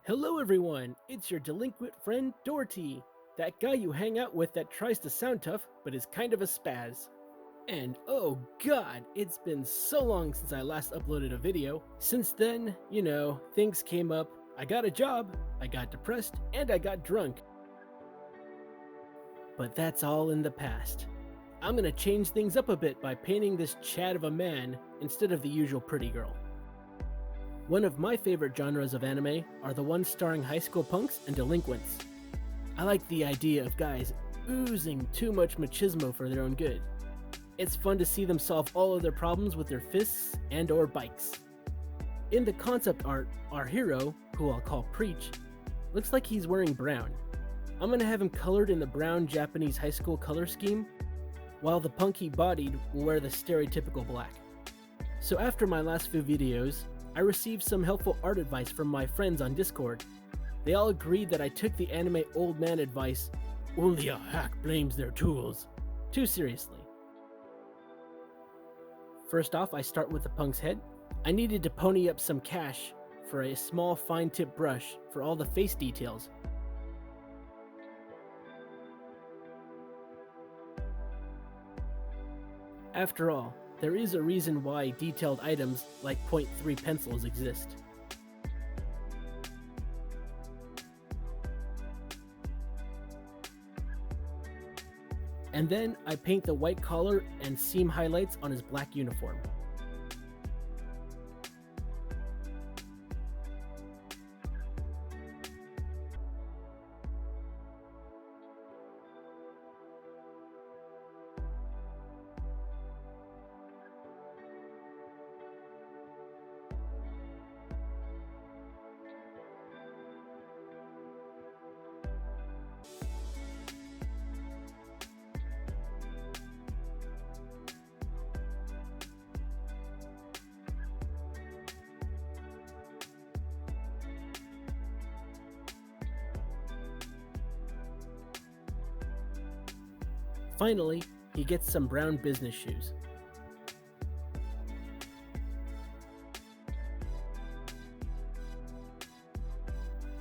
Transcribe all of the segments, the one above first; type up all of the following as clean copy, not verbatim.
Hello everyone, it's your delinquent friend Dorty, that guy you hang out with that tries to sound tough but is kind of a spaz. And oh god, it's been so long since I last uploaded a video. Since then, things came up, I got a job, I got depressed, and I got drunk. But that's all in the past. I'm gonna change things up a bit by painting this Chad of a man instead of the usual pretty girl. One of my favorite genres of anime are the ones starring high school punks and delinquents. I like the idea of guys oozing too much machismo for their own good. It's fun to see them solve all of their problems with their fists and or bikes. In the concept art, our hero, who I'll call Preach, looks like he's wearing brown. I'm gonna have him colored in the brown Japanese high school color scheme, while the punk he bodied will wear the stereotypical black. So after my last few videos, I received some helpful art advice from my friends on Discord. They all agreed that I took the anime old man advice, "Only a hack blames their tools," too seriously. First off, I start with the punk's head. I needed to pony up some cash for a small fine tip brush for all the face details. After all, there is a reason why detailed items like .3 pencils exist. And then I paint the white collar and seam highlights on his black uniform. Finally, he gets some brown business shoes.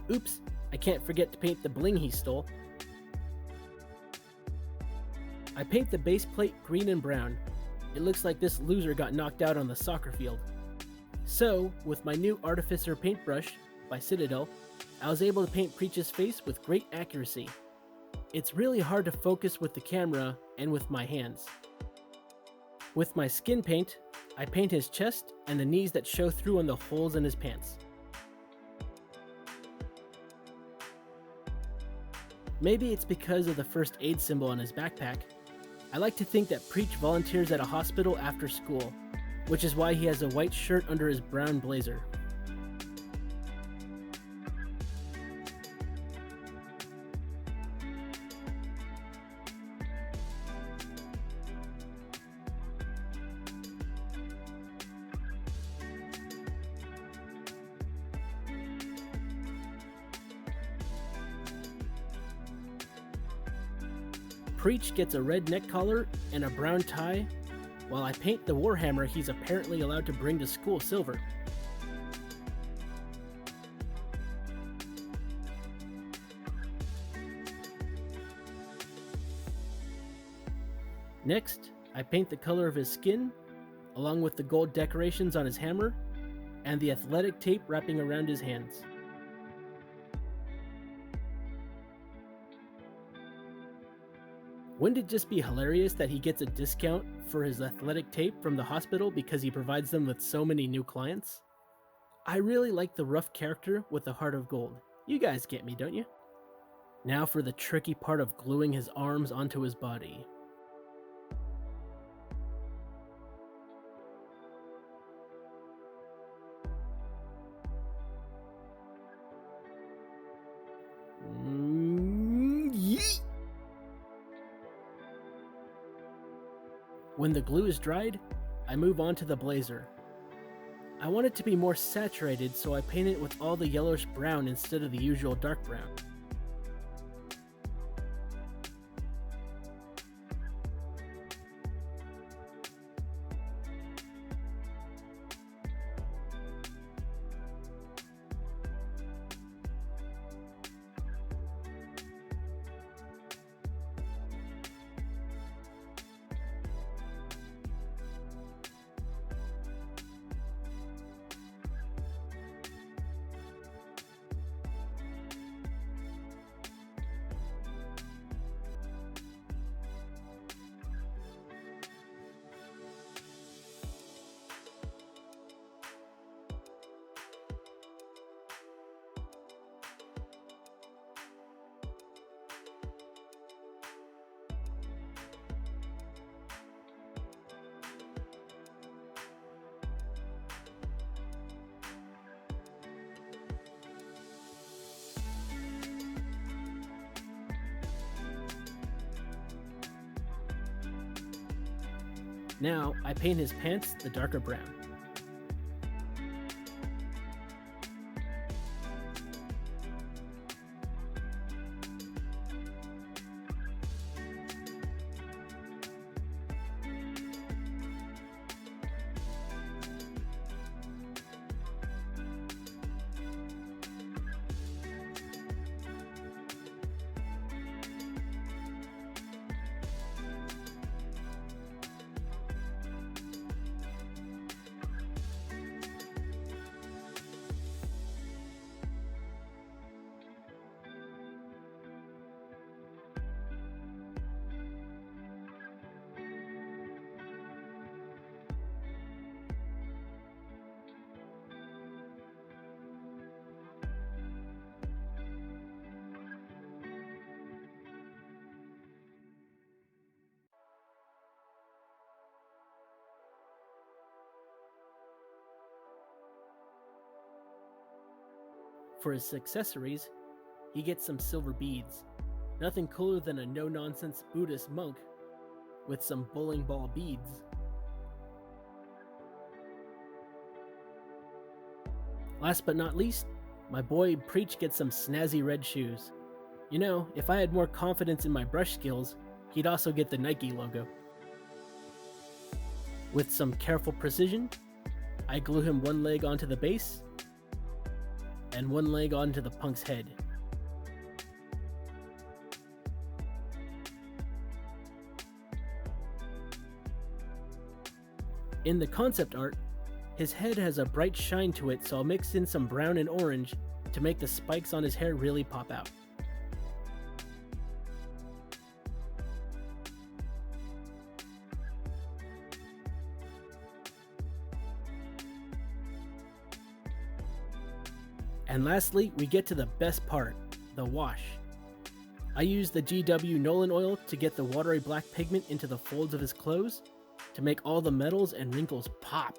Oops, I can't forget to paint the bling he stole. I paint the base plate green and brown. It looks like this loser got knocked out on the soccer field. So, with my new Artificer paintbrush by Citadel, I was able to paint Preach's face with great accuracy. It's really hard to focus with the camera and with my hands. With my skin paint, I paint his chest and the knees that show through on the holes in his pants. Maybe it's because of the first aid symbol on his backpack. I like to think that Preach volunteers at a hospital after school, which is why he has a white shirt under his brown blazer. Preach gets a red neck collar and a brown tie, while I paint the warhammer he's apparently allowed to bring to school silver. Next, I paint the color of his skin, along with the gold decorations on his hammer, and the athletic tape wrapping around his hands. Wouldn't it just be hilarious that he gets a discount for his athletic tape from the hospital because he provides them with so many new clients? I really like the rough character with the heart of gold. You guys get me, don't you? Now for the tricky part of gluing his arms onto his body. Yeet! When the glue is dried, I move on to the blazer. I want it to be more saturated, so I paint it with all the yellowish brown instead of the usual dark brown. Now, I paint his pants the darker brown. For his accessories, he gets some silver beads. Nothing cooler than a no-nonsense Buddhist monk with some bowling ball beads. Last but not least, my boy Preach gets some snazzy red shoes. You know, if I had more confidence in my brush skills, he'd also get the Nike logo. With some careful precision, I glue him one leg onto the base and one leg onto the punk's head. In the concept art, his head has a bright shine to it, so I'll mix in some brown and orange to make the spikes on his hair really pop out. And lastly, we get to the best part, the wash. I use the GW Nolan oil to get the watery black pigment into the folds of his clothes to make all the metals and wrinkles pop.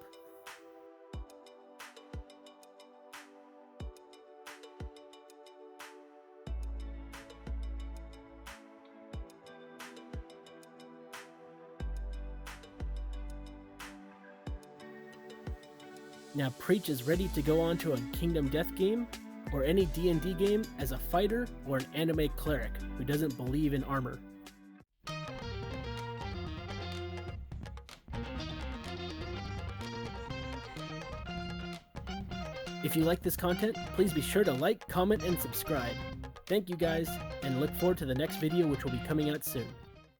Now Preach is ready to go on to a Kingdom Death game, or any D&D game as a fighter or an anime cleric who doesn't believe in armor. If you like this content, please be sure to like, comment, and subscribe. Thank you guys, and look forward to the next video, which will be coming out soon.